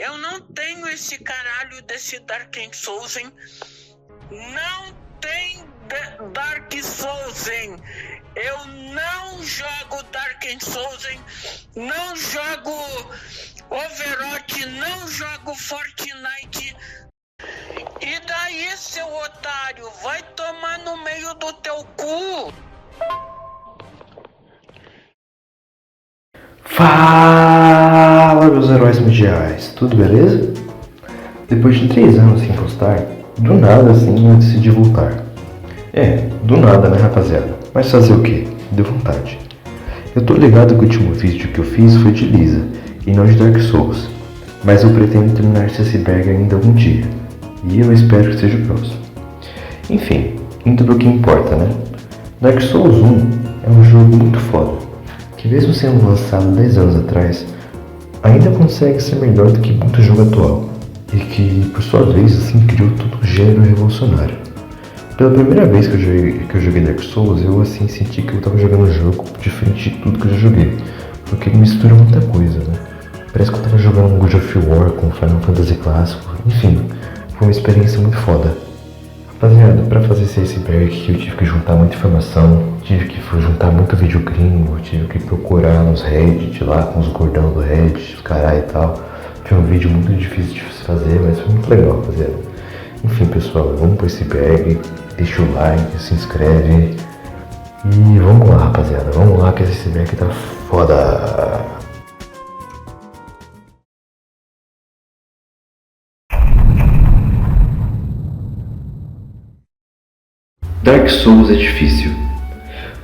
Eu não tenho esse caralho desse Dark Souls. Não tem Dark Souls. Eu não jogo Dark Souls. Não jogo Overwatch. Não jogo Fortnite. E daí, seu otário? Vai tomar no meio do teu cu. Fala, meus heróis mundiais, tudo beleza? Depois de 3 anos sem postar, do nada assim eu decidi voltar. Do nada, né, rapaziada? Mas fazer o quê? Deu vontade. Eu tô ligado que o último vídeo que eu fiz foi de Lisa e não de Dark Souls, mas eu pretendo terminar esse iceberg ainda algum dia, e eu espero que seja o próximo. Enfim, indo pro que importa, né? Dark Souls 1 é um jogo muito foda, que mesmo sendo lançado 10 anos atrás, ainda consegue ser melhor do que muito jogo atual, e que, por sua vez, assim, criou todo um gênero revolucionário. Pela primeira vez que eu joguei Dark Souls, eu assim senti que eu estava jogando um jogo diferente de tudo que eu já joguei, porque ele mistura muita coisa, né? Parece que eu estava jogando um God of War com Final Fantasy clássico, enfim, foi uma experiência muito foda. Rapaziada, pra fazer esse iceberg eu tive que juntar muita informação, tive que juntar muito vídeo gringo, tive que procurar nos Reddit lá com os gordão do Reddit, os carai e tal. Foi um vídeo muito difícil de se fazer, mas foi muito legal, rapaziada. Enfim, pessoal, vamos pro iceberg, deixa o like, se inscreve e vamos lá, rapaziada, vamos lá que esse iceberg tá foda. Dark Souls é difícil.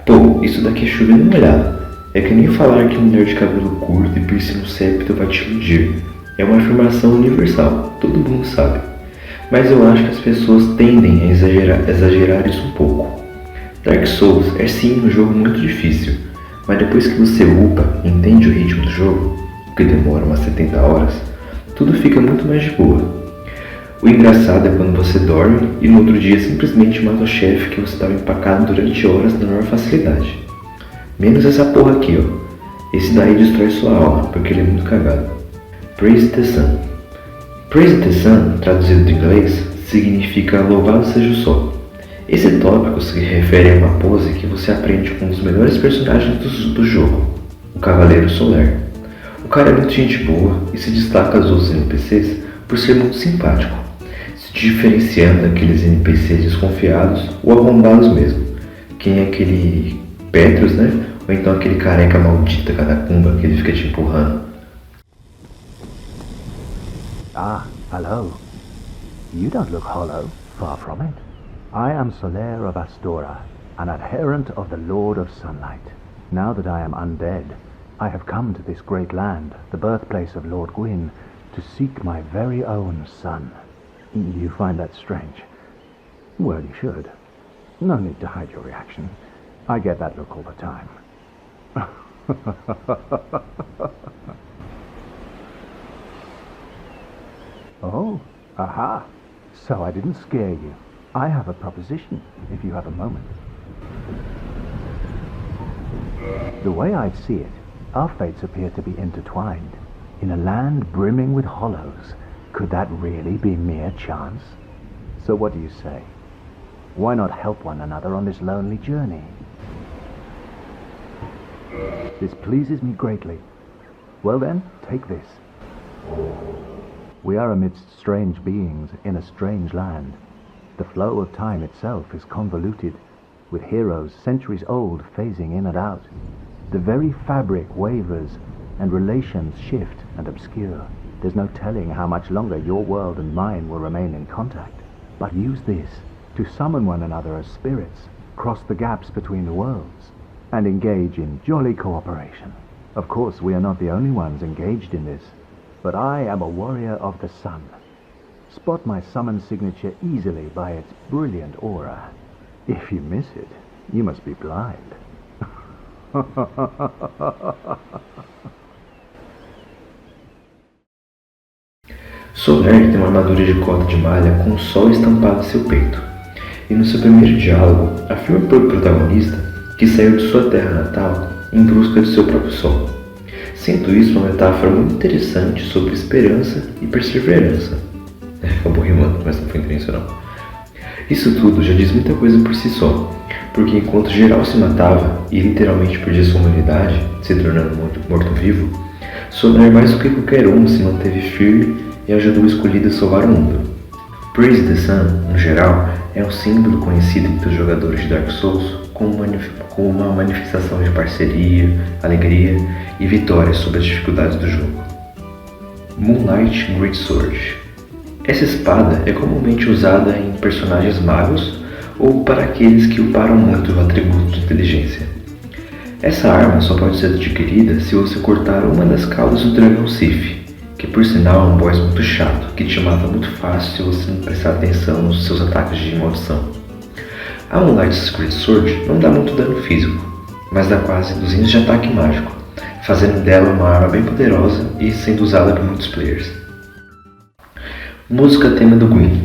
Pô, isso daqui é chovendo molhado. É que nem falar que mulher de cabelo curto e piercing no septo vai te iludir. É uma afirmação universal, todo mundo sabe. Mas eu acho que as pessoas tendem a exagerar isso um pouco. Dark Souls é sim um jogo muito difícil, mas depois que você upa e entende o ritmo do jogo, que demora umas 70 horas, tudo fica muito mais de boa. O engraçado é quando você dorme e no outro dia simplesmente mata o chefe que você estava empacado durante horas na maior facilidade. Menos essa porra aqui, ó. Esse daí destrói sua alma, porque ele é muito cagado. Praise the Sun. Praise the Sun, traduzido do inglês, significa louvado seja o sol. Esse tópico se refere a uma pose que você aprende com um dos melhores personagens do jogo, o Cavaleiro Solar. O cara é muito gente boa e se destaca dos outros NPCs por ser muito simpático, se diferenciando daqueles NPCs desconfiados ou arrombados mesmo. Quem é aquele Petrus, né? Ou então aquele careca maldita catacumba que ele fica te empurrando. Ah, hello. You don't look hollow, far from it. I am Solaire of Astora, an adherent of the Lord of Sunlight. Now that I am undead, I have come to this great land, the birthplace of Lord Gwyn, to seek my very own son. You find that strange? Well, you should. No need to hide your reaction. I get that look all the time. Oh, aha. So I didn't scare you. I have a proposition, if you have a moment. The way I see it, our fates appear to be intertwined. In a land brimming with hollows, could that really be mere chance? So what do you say? Why not help one another on this lonely journey? This pleases me greatly. Well then, take this. We are amidst strange beings in a strange land. The flow of time itself is convoluted, with heroes centuries old phasing in and out. The very fabric wavers, and relations shift and obscure. There's no telling how much longer your world and mine will remain in contact. But use this to summon one another as spirits, cross the gaps between the worlds, and engage in jolly cooperation. Of course, we are not the only ones engaged in this, but I am a warrior of the sun. Spot my summon signature easily by its brilliant aura. If you miss it, you must be blind. Solar tem uma armadura de cota de malha com o sol estampado em seu peito. E no seu primeiro diálogo, afirma para o protagonista que saiu de sua terra natal em busca de seu próprio sol. Sinto isso uma metáfora muito interessante sobre esperança e perseverança. Acabou rimando, mas não foi intencional. Isso tudo já diz muita coisa por si só, porque enquanto geral se matava e literalmente perdia sua humanidade, se tornando morto-vivo, Sonar mais do que qualquer um se manteve firme e ajudou o escolhido a salvar o mundo. Praise the Sun, no geral, é um símbolo conhecido entre os jogadores de Dark Souls como uma manifestação de parceria, alegria e vitória sobre as dificuldades do jogo. Moonlight Greatsword. Essa espada é comumente usada em personagens magos ou para aqueles que uparam muito o atributo de inteligência. Essa arma só pode ser adquirida se você cortar uma das caudas do dragão Sif, que por sinal é um boss muito chato, que te mata muito fácil se você não prestar atenção nos seus ataques de maldição. A Moonlight Greatsword não dá muito dano físico, mas dá quase 200 de ataque mágico, fazendo dela uma arma bem poderosa e sendo usada por muitos players. Música tema do Gwyn.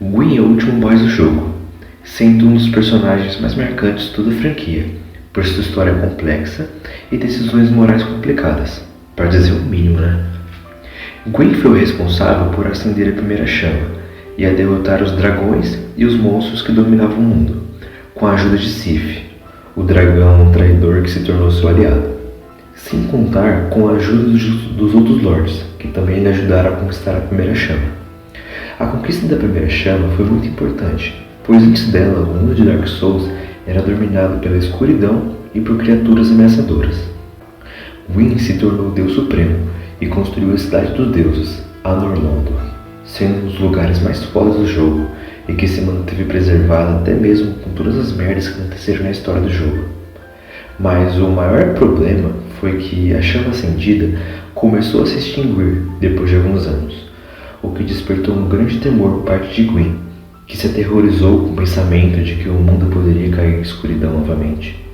Gwyn é o último boss do jogo, sendo um dos personagens mais marcantes de toda a franquia, por sua história complexa e decisões morais complicadas, para dizer o mínimo, né? Gwyn foi o responsável por acender a primeira chama e a derrotar os dragões e os monstros que dominavam o mundo, com a ajuda de Sif, o dragão traidor que se tornou seu aliado, sem contar com a ajuda dos outros lords, que também lhe ajudaram a conquistar a primeira chama. A conquista da primeira chama foi muito importante, pois antes dela o mundo de Dark Souls era dominado pela escuridão e por criaturas ameaçadoras. Gwyn se tornou o Deus Supremo e construiu a Cidade dos Deuses, Anor Londo, sendo um dos lugares mais fodas do jogo e que se manteve preservada até mesmo com todas as merdas que aconteceram na história do jogo. Mas o maior problema foi que a chama acendida começou a se extinguir depois de alguns anos, o que despertou um grande temor por parte de Gwyn, que se aterrorizou com o pensamento de que o mundo poderia cair em escuridão novamente.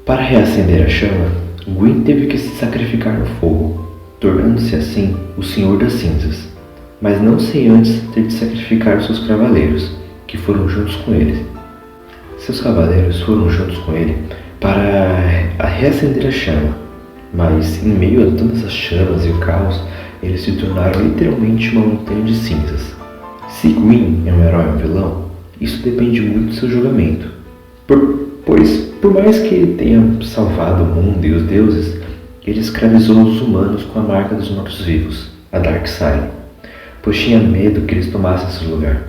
Para reacender a chama, Gwyn teve que se sacrificar no fogo, tornando-se assim o Senhor das Cinzas, mas não sem antes ter de sacrificar os seus cavaleiros, que foram juntos com ele. Seus cavaleiros foram juntos com ele para reacender a chama, mas em meio a todas as chamas e o caos, eles se tornaram literalmente uma montanha de cinzas. Se Gwyn é um herói ou um vilão, isso depende muito do seu julgamento, pois por mais que ele tenha salvado o mundo e os deuses, ele escravizou os humanos com a marca dos mortos-vivos, a Darkseid, pois tinha medo que eles tomassem seu lugar.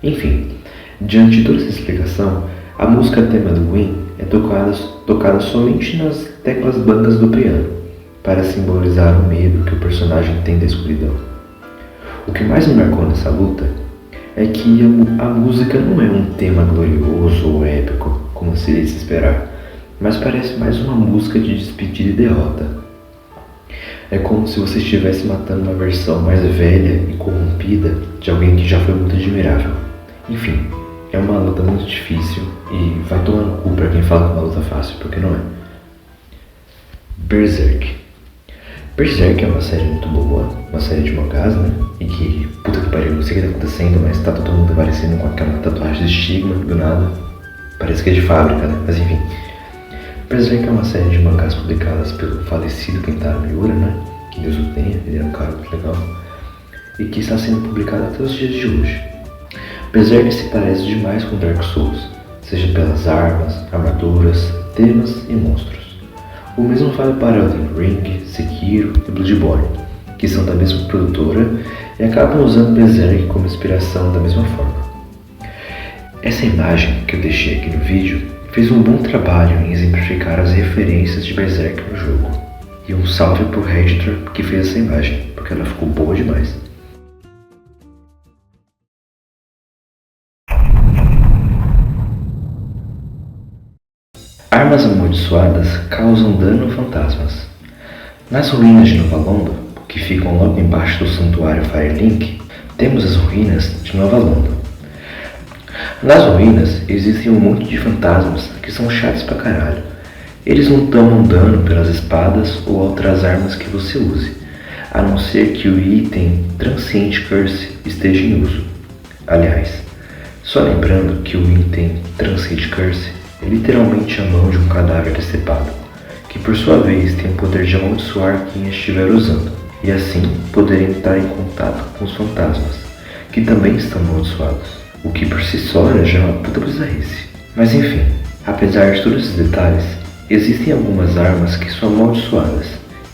Enfim, diante de toda essa explicação, a música tema do Gwyn é tocada somente nas teclas brancas do piano, para simbolizar o medo que o personagem tem da escuridão. O que mais me marcou nessa luta é que a música não é um tema glorioso ou épico, como seria de se esperar, mas parece mais uma música de despedida e derrota. É como se você estivesse matando uma versão mais velha e corrompida de alguém que já foi muito admirável. Enfim, é uma luta muito difícil e vai tomar no cu pra quem fala que é uma luta fácil, porque não é. Berserk. Berserk é uma série muito boa, uma série de mangás, né? E que, puta que pariu, não sei o que tá acontecendo, mas tá todo mundo aparecendo com aquela tatuagem de estigma do nada. Parece que é de fábrica, né? Mas enfim. Berserk é uma série de mangás publicadas pelo falecido Kentaro Miura, né? Que Deus o tenha, ele era um cara muito legal. E que está sendo publicada até os dias de hoje. Berserk se parece demais com Dark Souls, seja pelas armas, armaduras, temas e monstros. O mesmo vale para Elden Ring, Sekiro e Bloodborne, que são da mesma produtora e acabam usando Berserk como inspiração da mesma forma. Essa imagem que eu deixei aqui no vídeo fez um bom trabalho em exemplificar as referências de Berserk no jogo. E um salve pro editor que fez essa imagem, porque ela ficou boa demais. Armas amaldiçoadas causam dano a fantasmas. Nas ruínas de Nova Londo, que ficam logo embaixo do santuário Firelink, temos as ruínas de Nova Londo. Nas ruínas existem um monte de fantasmas que são chatos pra caralho. Eles não tomam dano pelas espadas ou outras armas que você use, a não ser que o item Transcient Curse esteja em uso. Aliás, só lembrando que o item Transcient Curse é literalmente a mão de um cadáver decepado, que por sua vez tem o poder de amaldiçoar quem estiver usando, e assim poder entrar em contato com os fantasmas, que também estão amaldiçoados, o que por si só já é uma puta bizarrice. Mas enfim, apesar de todos esses detalhes, existem algumas armas que são amaldiçoadas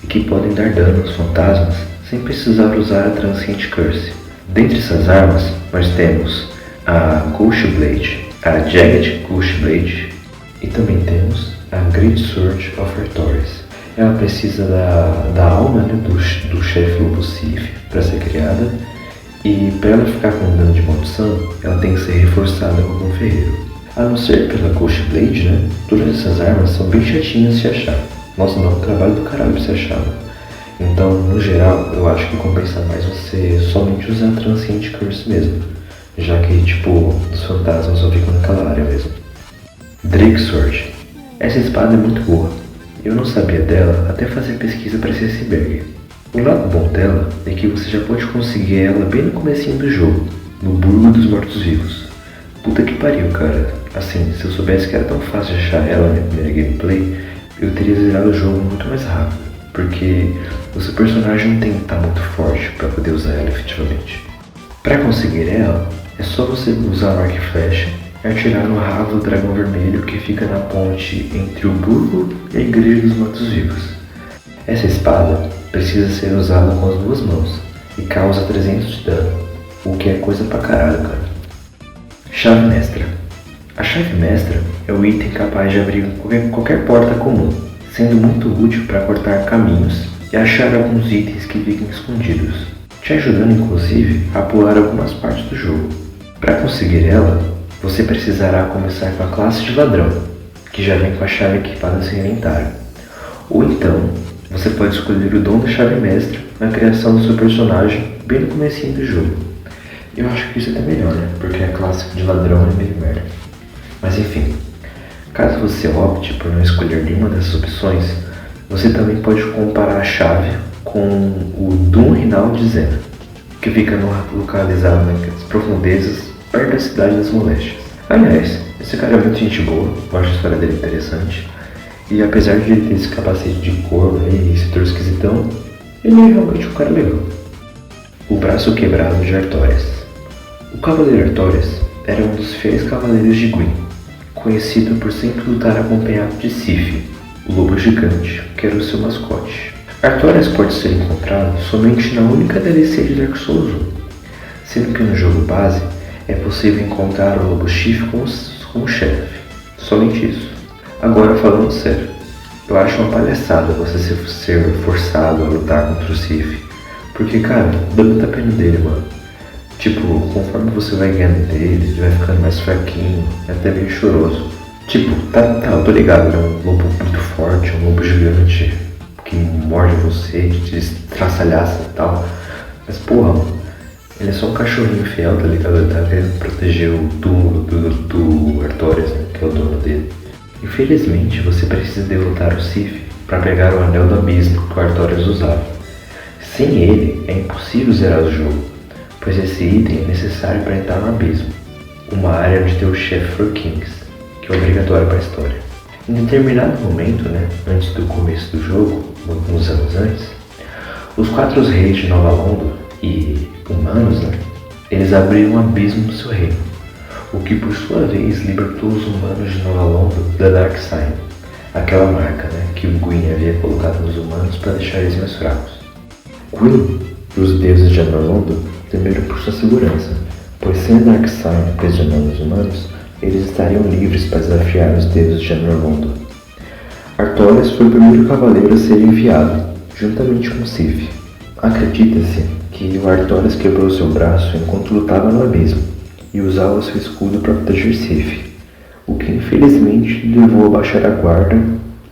e que podem dar dano aos fantasmas sem precisar usar a Transcient Curse. Dentre essas armas, nós temos a Ghost Blade, a Jagged Ghost Blade, e também temos a Great Sword of Artorias. Ela precisa da alma, né, do chefe Lobo Sif para ser criada, e para ela ficar com dano de maldição, ela tem que ser reforçada com algum ferreiro. A não ser pela Ghost Blade, né, todas essas armas são bem chatinhas de se achar. Nossa, dá um trabalho do caralho pra se achar. Então, no geral, eu acho que compensa mais você somente usar a Transcient Curse mesmo, já que, tipo, os fantasmas só ficam naquela área mesmo. Drake Sword. Essa espada é muito boa. Eu não sabia dela até fazer pesquisa para esse iceberg. O lado bom dela é que você já pode conseguir ela bem no comecinho do jogo, no Burgo dos Mortos-Vivos. Puta que pariu, cara. Assim, se eu soubesse que era tão fácil de achar ela na minha primeira gameplay, eu teria zerado o jogo muito mais rápido, porque o seu personagem não tem que estar muito forte para poder usar ela efetivamente. Para conseguir ela, é só você usar o arco e flecha e atirar no rabo do dragão vermelho que fica na ponte entre o burgo e a igreja dos mortos-vivos. Essa espada precisa ser usada com as duas mãos e causa 300 de dano, o que é coisa pra caralho, cara. Chave mestra. A chave mestra é o item capaz de abrir qualquer porta comum, sendo muito útil para cortar caminhos e achar alguns itens que ficam escondidos, te ajudando inclusive a pular algumas partes do jogo. Para conseguir ela, você precisará começar com a classe de ladrão, que já vem com a chave equipada no seu inventário. Ou então, você pode escolher o dom da chave mestra na criação do seu personagem bem no comecinho do jogo. Eu acho que isso é até melhor, né? Porque a classe de ladrão é meio merda. Mas enfim, caso você opte por não escolher nenhuma dessas opções, você também pode comparar a chave com o Doom Rinaldi Zena, que fica localizado nas profundezas perto da cidade das Moléstias. Aliás, esse cara é muito gente boa, eu acho a história dele interessante, e apesar de ele ter esse capacete de couro e esse torso esquisitão, ele é realmente um cara legal. O braço quebrado de Artorias. O Cavaleiro Artorias era um dos fiéis cavaleiros de Gwyn, conhecido por sempre lutar acompanhado de Sif, o lobo gigante, que era o seu mascote. Artorias pode ser encontrado somente na única DLC de Dark Souls 1, sendo que no jogo base é possível encontrar o lobo Sif como chefe, somente isso. Agora falando sério, eu acho uma palhaçada você ser forçado a lutar contra o Sif, porque cara, dá muita pena dele, mano. Tipo, conforme você vai ganhando dele, ele vai ficando mais fraquinho, até meio choroso. Tipo, tá, eu tô ligado, ele é um lobo muito forte, um lobo gigante, que morde você, que te estraçalhaça e tal. Mas porra, mano, ele é só um cachorrinho fiel, tá ligado? Ele tá querendo proteger o do Artorias, né, que é o dono dele. Infelizmente, você precisa derrotar o Sif para pegar o Anel do Abismo que o Artorias usava. Sem ele, é impossível zerar o jogo, pois esse item é necessário para entrar no Abismo, uma área onde tem o chefe For Kings, que é obrigatório para a história. Em determinado momento, né, antes do começo do jogo, alguns anos antes, os 4 reis de Nova London e humanos, né, eles abriram um abismo no seu reino, o que por sua vez libertou os humanos de Nova London da Dark Sign, aquela marca, né, que o Gwyn havia colocado nos humanos para deixar eles mais fracos. Gwyn e os deuses de Nova London temeram por sua segurança, pois sem a Dark Sign aprisionando os humanos, eles estariam livres para desafiar os deuses de London. Artorias foi o primeiro cavaleiro a ser enviado, juntamente com Sif. Acredita-se que o Artorias quebrou seu braço enquanto lutava no abismo e usava seu escudo para proteger Sif, o que infelizmente levou a baixar a guarda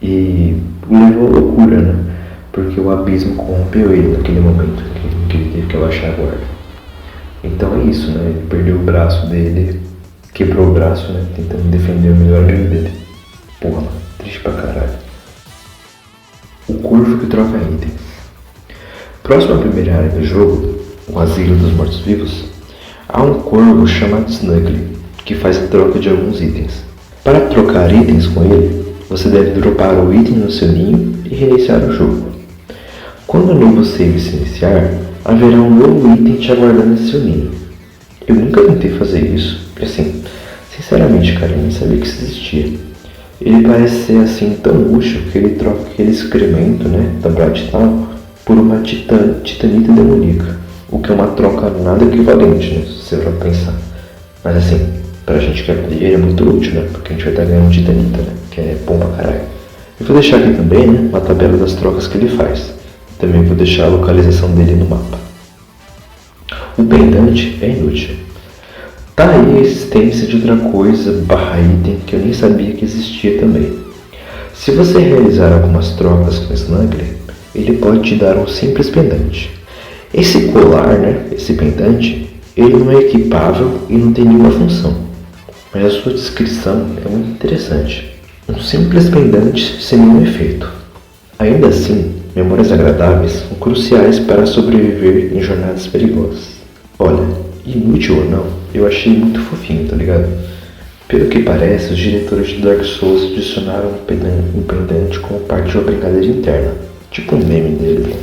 e o levou à loucura, né? Porque o abismo corrompeu ele naquele momento que ele teve que abaixar a guarda. Então é isso, né? Ele perdeu o braço dele, quebrou o braço, né? Tentando defender o melhor amigo dele. Porra, mano, triste pra caralho. O Corvo que troca itens. Próximo à primeira área do jogo, o Asilo dos Mortos-Vivos, há um corvo chamado Snuggly, que faz a troca de alguns itens. Para trocar itens com ele, Você deve dropar o item no seu ninho e reiniciar o jogo. Quando o novo save se iniciar, haverá um novo item te aguardando em seu ninho. Eu nunca tentei fazer isso, e assim, sinceramente, cara, eu nem sabia que isso existia. Ele parece ser assim tão útil que ele troca aquele excremento, né, da Bright Town por uma titanita demoníaca, o que é uma troca nada equivalente, né, se você for pensar. Mas assim, pra gente que é player é muito útil, né, porque a gente vai estar ganhando titanita, né, que é bom pra caralho. Eu vou deixar aqui também, né, uma tabela das trocas que ele faz. Também vou deixar a localização dele no mapa. O pendante é inútil. Tá aí a existência de outra coisa barra item que eu nem sabia que existia também. Se você realizar algumas trocas com o Snuggler, ele pode te dar um simples pendante. Esse colar, né, esse pendante, ele não é equipável e não tem nenhuma função. Mas a sua descrição é muito interessante. Um simples pendante sem nenhum efeito. Ainda assim, memórias agradáveis são cruciais para sobreviver em jornadas perigosas. Olha, inútil ou não, eu achei muito fofinho, tá ligado? Pelo que parece, os diretores de Dark Souls adicionaram um pendante como parte de uma brincadeira interna, tipo um meme dele.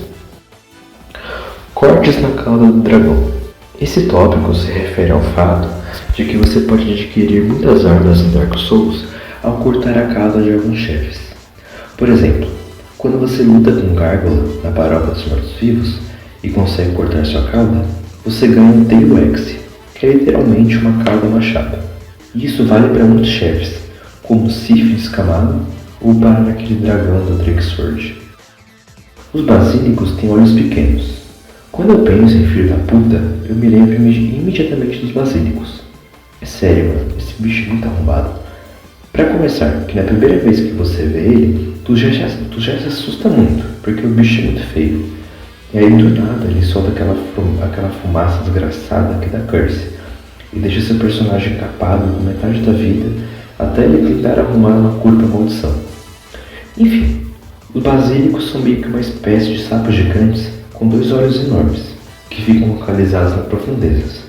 Cortes na cauda do dragão. Esse tópico se refere ao fato de que você pode adquirir muitas armas em Dark Souls ao cortar a cauda de alguns chefes. Por exemplo, quando você luta com um gárgula na paróquia dos mortos-vivos e consegue cortar sua cauda, você ganha um Tail Axe, que é literalmente uma cauda machada. E isso vale para muitos chefes, como Sif escamado ou para aquele dragão do Drake-Sword. Os basílicos têm olhos pequenos. Quando eu penso em filho da puta, eu me lembro imediatamente dos basílicos. É sério, mano, esse bicho é muito arrombado. Pra começar, que na primeira vez que você vê ele, tu já se assusta muito, porque o bicho é muito feio. E aí do nada ele solta aquela fumaça desgraçada que dá curse, e deixa seu personagem capado com metade da vida, até ele tentar arrumar uma cura pra maldição. Enfim, os basílicos são meio que uma espécie de sapos gigantes com 2 olhos enormes, que ficam localizados nas profundezas.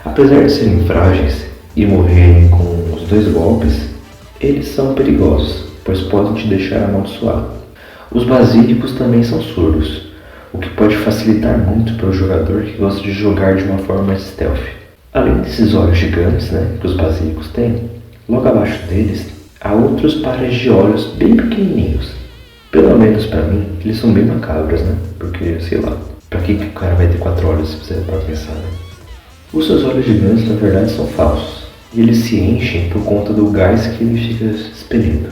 Apesar de serem frágeis e morrerem com os 2 golpes, eles são perigosos, pois podem te deixar amaldiçoado. Os basílicos também são surdos, o que pode facilitar muito para o jogador que gosta de jogar de uma forma mais stealth. Além desses olhos gigantes, né, que os basílicos têm, logo abaixo deles há outros pares de olhos bem pequenininhos. Pelo menos para mim, eles são bem macabros, né? Porque, sei lá, pra que o cara vai ter 4 olhos se você parar pra pensar, né? Os seus olhos gigantes, na verdade, são falsos. E eles se enchem por conta do gás que ele fica expelindo.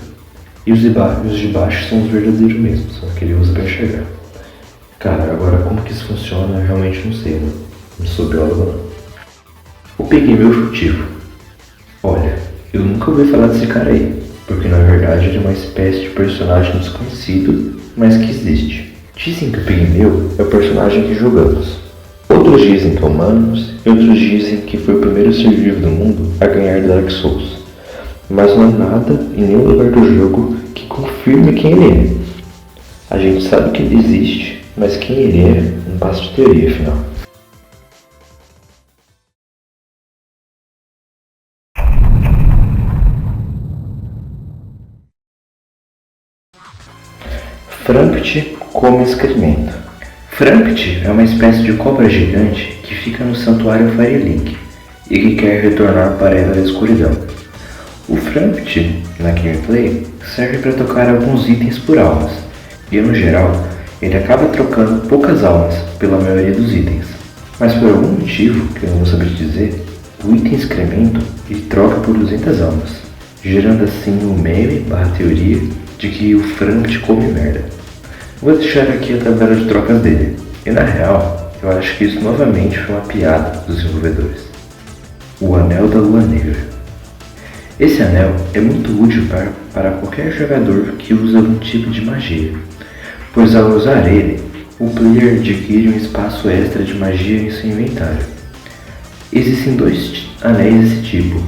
E os de baixo são os verdadeiros mesmo, são os que ele usa para enxergar. Cara, agora como que isso funciona, eu realmente não sei, né? Não sou biólogo, não. O Pigmeu Furtivo. Olha, eu nunca ouvi falar desse cara aí, porque na verdade ele é uma espécie de personagem desconhecido, mas que existe. Dizem que o Pigmeu é o personagem que jogamos. Outros dizem que é humanos, e outros dizem que foi o primeiro ser vivo do mundo a ganhar Dark Souls. Mas não há nada em nenhum lugar do jogo que confirme quem ele é. A gente sabe que ele existe, mas quem ele é não passa de teoria, afinal. Frampt come excremento. Frampt é uma espécie de cobra gigante que fica no santuário Firelink e que quer retornar para a Era da Escuridão. O Frampt, na gameplay, serve para trocar alguns itens por almas, e no geral, ele acaba trocando poucas almas pela maioria dos itens. Mas por algum motivo, que eu não vou saber dizer, o item excremento ele troca por 200 almas, gerando assim o meme/teoria de que o Frampt come merda. Vou deixar aqui a tabela de trocas dele, e na real, eu acho que isso novamente foi uma piada dos desenvolvedores. O Anel da Lua Negra. Esse anel é muito útil para qualquer jogador que usa algum tipo de magia, pois ao usar ele, o player adquire um espaço extra de magia em seu inventário. Existem 2 anéis desse tipo,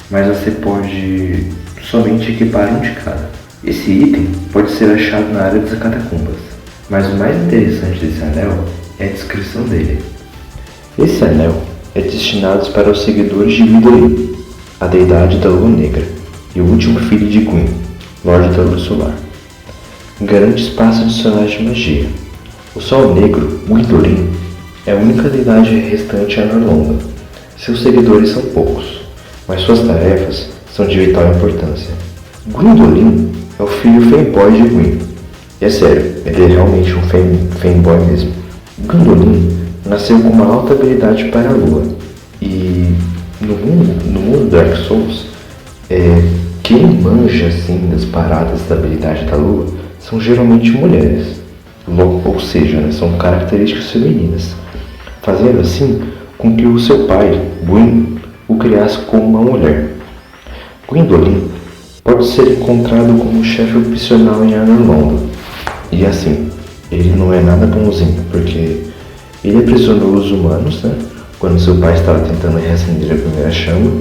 mas você pode somente equipar um de cada. Esse item pode ser achado na área das catacumbas, mas o mais interessante desse anel é a descrição dele. Esse anel é destinado para os seguidores de Midori, a deidade da Lua Negra, e o último filho de Gwyn, Lorde da Luz Solar. Garante espaços adicionais de magia. O Sol Negro, Gwyndolin, é a única deidade restante a Norlonda. Seus seguidores são poucos, mas suas tarefas são de vital importância. Gwyndolin é o filho fanboy de Gwyn. E é sério, ele é realmente um fanboy mesmo. Gwyndolin nasceu com uma alta habilidade para a lua. E no mundo Dark Souls, quem manja assim das paradas da habilidade da lua são geralmente mulheres. Ou seja, né, são características femininas, fazendo assim com que o seu pai, Gwyn, o criasse como uma mulher. Gwyndolin pode ser encontrado como chefe opcional em Norlonda. E assim, ele não é nada bonzinho, porque ele aprisionou os humanos, né, quando seu pai estava tentando reacender a primeira chama.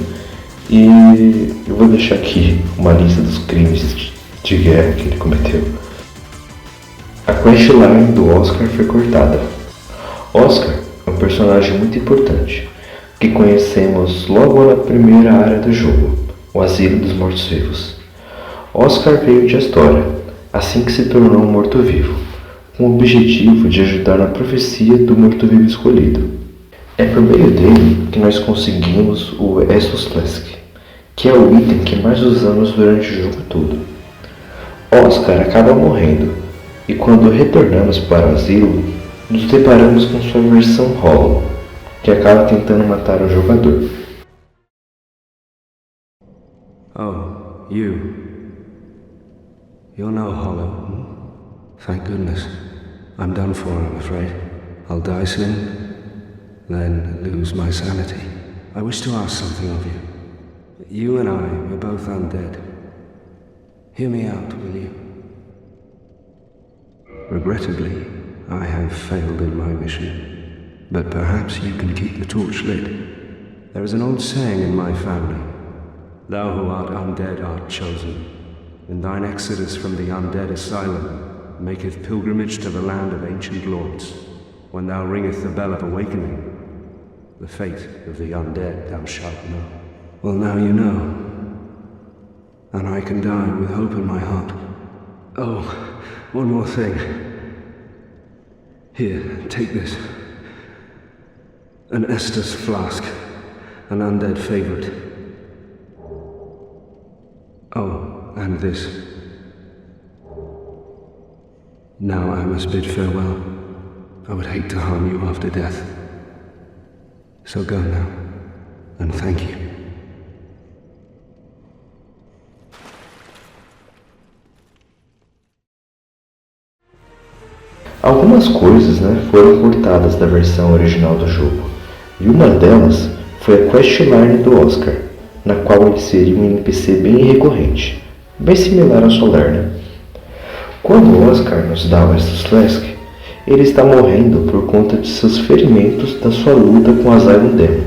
E eu vou deixar aqui uma lista dos crimes de guerra que ele cometeu. A questline do Oscar foi cortada. Oscar é um personagem muito importante, que conhecemos logo na primeira área do jogo, o Asilo dos Mortos-Vivos. Oscar veio de Astora, assim que se tornou um morto-vivo, com o objetivo de ajudar na profecia do morto-vivo escolhido. É por meio dele que nós conseguimos o Estus Flask, que é o item que mais usamos durante o jogo todo. Oscar acaba morrendo, e quando retornamos para o asilo, nos deparamos com sua versão Hollow, que acaba tentando matar o jogador. Oh, You're no Hollow. Thank goodness. I'm done for, I'm afraid. I'll die soon, then lose my sanity. I wish to ask something of you. You and I were both undead. Hear me out, will you? Regrettably, I have failed in my mission, but perhaps you can keep the torch lit. There is an old saying in my family, "Thou who art undead art chosen, and thine exodus from the undead asylum maketh pilgrimage to the land of ancient lords. When thou ringeth the bell of awakening, the fate of the undead thou shalt know." Well, now you know, and I can die with hope in my heart. Oh, one more thing. Here, take this. An Estus flask, an undead favorite. Oh, and this. Now I must bid farewell. I would hate to harm you after death. So go now, and thank you. Algumas coisas, foram cortadas da versão original do jogo, e uma delas foi a questline do Oscar, na qual ele seria um NPC bem recorrente, bem similar ao Solar, Quando o Oscar nos dá o Estus Flask, ele está morrendo por conta de seus ferimentos da sua luta com Asylum Demon.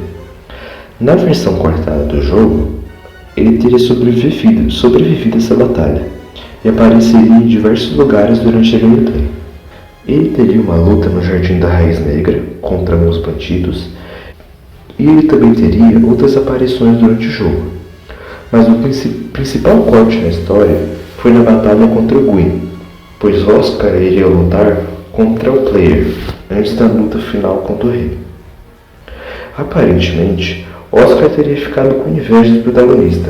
Na versão cortada do jogo, ele teria sobrevivido a essa batalha e apareceria em diversos lugares durante a gameplay. Ele teria uma luta no Jardim da Raiz Negra contra alguns bandidos, e ele também teria outras aparições durante o jogo. Mas o principal corte na história foi na batalha contra o Gwyn, pois Oscar iria lutar contra o player antes da luta final contra o rei. Aparentemente, Oscar teria ficado com inveja do protagonista,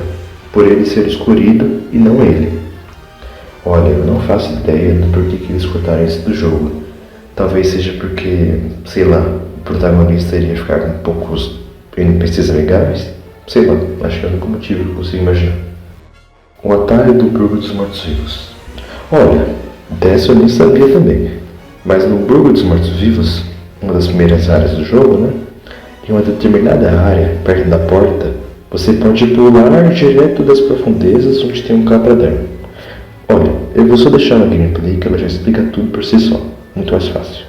por ele ser escolhido e não ele. Olha, eu não faço ideia do porquê que eles cortaram isso do jogo. Talvez seja porque, sei lá, o protagonista iria ficar com poucos NPCs amigáveis? Sei lá, acho que é o único motivo que eu consigo imaginar. O atalho do Burgo dos Mortos-Vivos. Olha, dessa eu nem sabia também. Mas no Burgo dos Mortos-Vivos, uma das primeiras áreas do jogo, em uma determinada área, perto da porta, você pode pular direto das profundezas onde tem um Cabraderm. Olha, eu vou só deixar na gameplay que ela já explica tudo por si só, muito mais fácil.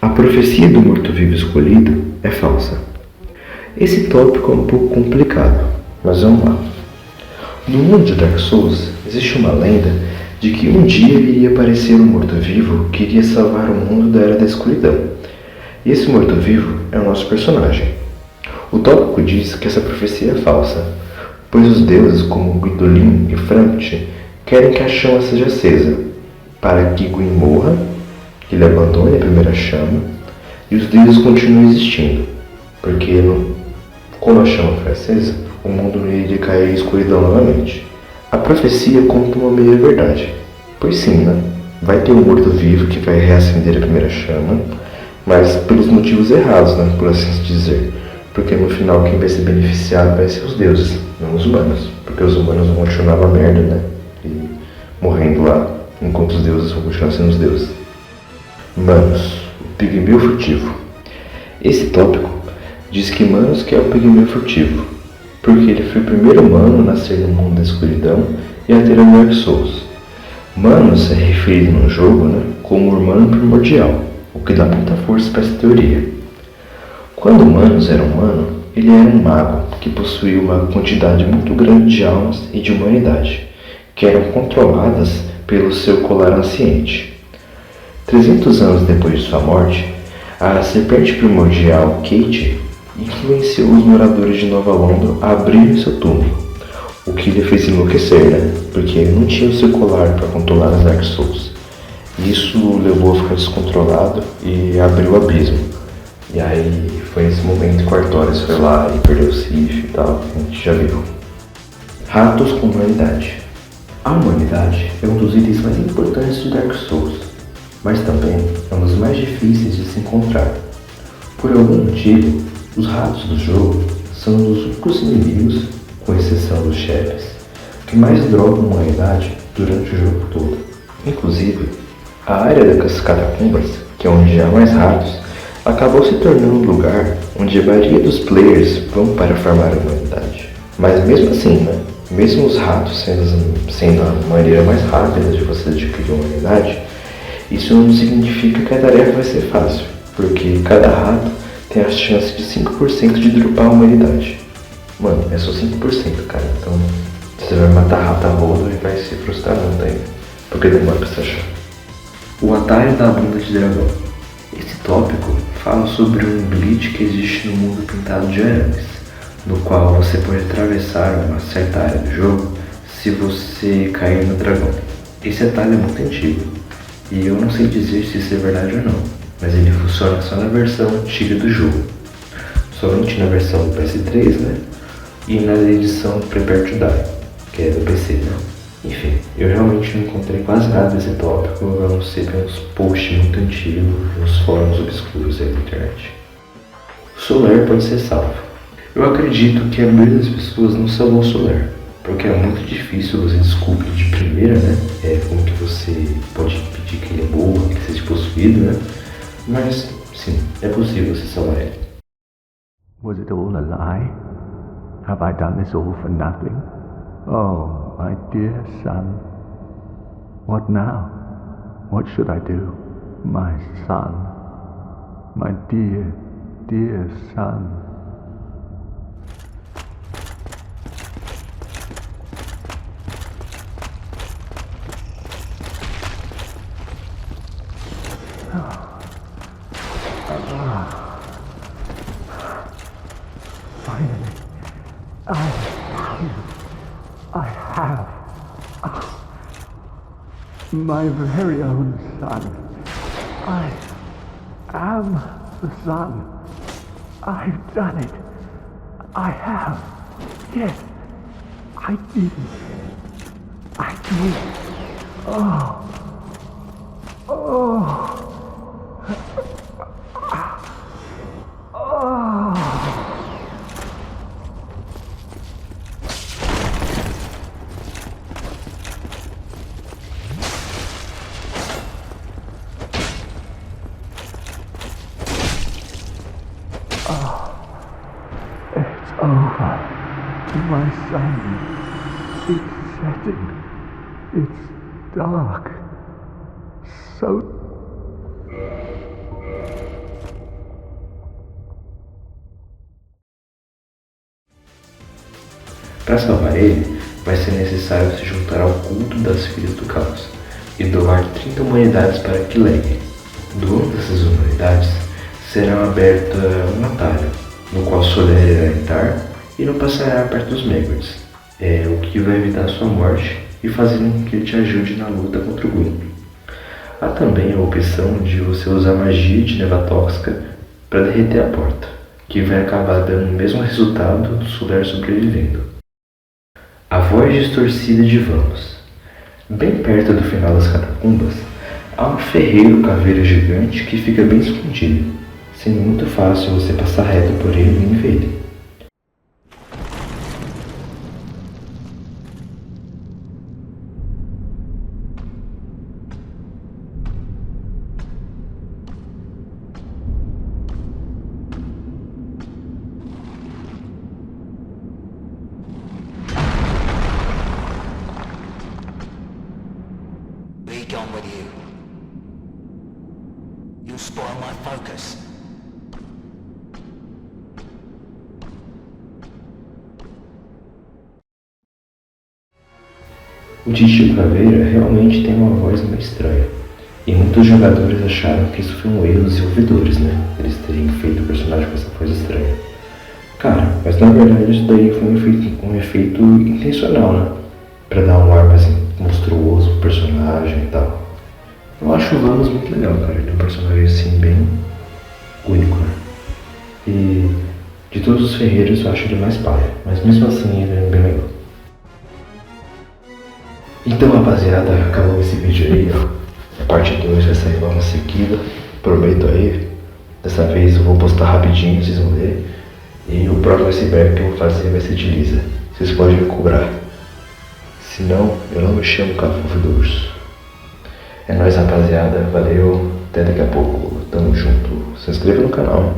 A profecia do morto-vivo escolhido é falsa. Esse tópico é um pouco complicado, Mas vamos lá. No mundo de Dark Souls, existe uma lenda de que um dia iria aparecer um morto-vivo que iria salvar o mundo da Era da Escuridão. E esse morto-vivo é o nosso personagem. O tópico diz que essa profecia é falsa, pois os deuses como Gwyndolin e Framt querem que a chama seja acesa, para que Gwyn morra, que ele abandone a primeira chama, e os deuses continuem existindo, porque quando a chama foi acesa, o mundo não iria cair em escuridão novamente. A profecia conta uma meia verdade, pois sim, né? Vai ter um morto-vivo que vai reacender a primeira chama, mas pelos motivos errados, né? Por assim dizer. Porque no final quem vai ser beneficiado vai ser os deuses, não os humanos. Porque os humanos vão continuar na merda, né? E morrendo lá, enquanto os deuses vão continuar sendo os deuses. Manos, o pigmeu furtivo. Esse tópico diz que Manos que é o pigmeu furtivo, porque ele foi o primeiro humano a nascer no mundo da escuridão e a ter o Dark Souls. Manos é referido no jogo, né, como o humano primordial, o que dá muita força para essa teoria. Quando Manos era humano, ele era um mago que possuía uma quantidade muito grande de almas e de humanidade, que eram controladas pelo seu colar anciente. 300 anos depois de sua morte, a serpente primordial Kate influenciou os moradores de Nova London a abrirem seu túmulo, o que lhe fez enlouquecer, né? Porque ele não tinha o seu colar para controlar as Dark Souls. Isso levou a ficar descontrolado e abriu o abismo. E aí foi nesse momento que o Artorias foi lá e perdeu o Sif e tal, a gente já viu. Ratos com humanidade. A humanidade é um dos itens mais importantes de Dark Souls, mas também é um dos mais difíceis de se encontrar. Por algum motivo, os ratos do jogo são um dos únicos inimigos, com exceção dos chefes, que mais drogam a humanidade durante o jogo todo. Inclusive, a área das catacumbas, que é onde há mais ratos, acabou se tornando um lugar onde a maioria dos players vão para farmar a humanidade. Mas mesmo assim, né? Mesmo os ratos sendo a maneira mais rápida de você adquirir a humanidade, isso não significa que a tarefa vai ser fácil, porque cada rato tem a chance de 5% de dropar a humanidade. Mano, é só 5%, cara, então você vai matar rato a rodo e vai se frustrar muito ainda, porque demora pra se achar. O atalho da bunda de dragão. Esse tópico fala sobre um glitch que existe no mundo pintado de arames, no qual você pode atravessar uma certa área do jogo se você cair no dragão. Esse atalho é muito antigo, e eu não sei dizer se isso é verdade ou não, mas ele funciona só na versão antiga do jogo, somente na versão do PS3, né? E na edição Prepare to Die, que é do PC, né? Enfim, eu realmente não encontrei quase nada desse tópico, a não ser pelos posts muito antigos, nos fóruns obscuros aí da internet. Solar pode ser salvo. Eu acredito que a maioria das pessoas não salvou o Solar, porque é muito difícil você descobrir de primeira, né? Como que você pode impedir que ele morra, que ele seja possuído, né? Mas, sim, é possível você salvar ele. Was it all a lie? Have I done this all for nothing? Oh, my dear son. What now? What should I do? My son. My dear, dear son. Finally, I have my very own son. I am the son. I've done it. I have. Yes, I did it. I did. Oh. Oh. It's over. My son. It's setting. It's dark. So Para salvar ele, vai ser necessário se juntar ao culto das Filhas do Caos e doar 30 humanidades para Kileg. Doando essas humanidades, será aberta um atalho, no qual Soler irá entrar e não passará perto dos Megwars, o que vai evitar sua morte e fazer com que ele te ajude na luta contra o Gwyn. Há também a opção de você usar magia de neva tóxica para derreter a porta, que vai acabar dando o mesmo resultado do Soler sobrevivendo. A voz distorcida de Vamos. Bem perto do final das catacumbas, há um ferreiro caveira gigante que fica bem escondido, sendo muito fácil você passar reto por ele e ver ele. Be gone with you. You'll spoil my focus. O Titio Caveira realmente tem uma voz meio estranha, e muitos jogadores acharam que isso foi um erro dos desenvolvedores, né? Eles terem feito o personagem com essa voz estranha. Cara, mas na verdade isso daí foi um efeito intencional, né? Pra dar um ar mais monstruoso pro personagem e tal. Eu acho o Vamos muito legal, cara. Ele é um personagem assim bem único, né? E de todos os ferreiros eu acho ele mais paia, mas mesmo assim ele é bem legal. Então, rapaziada, acabou esse vídeo aí, ó. A parte 2 vai sair logo em seguida, prometo aí. Dessa vez eu vou postar rapidinho, vocês vão ver. E o próximo iceberg que eu vou fazer vai ser de Lisa. Vocês podem me cobrar. Se não, eu não me chamo Cafofo do Urso. É nóis, rapaziada. Valeu. Até daqui a pouco. Tamo junto. Se inscreva no canal.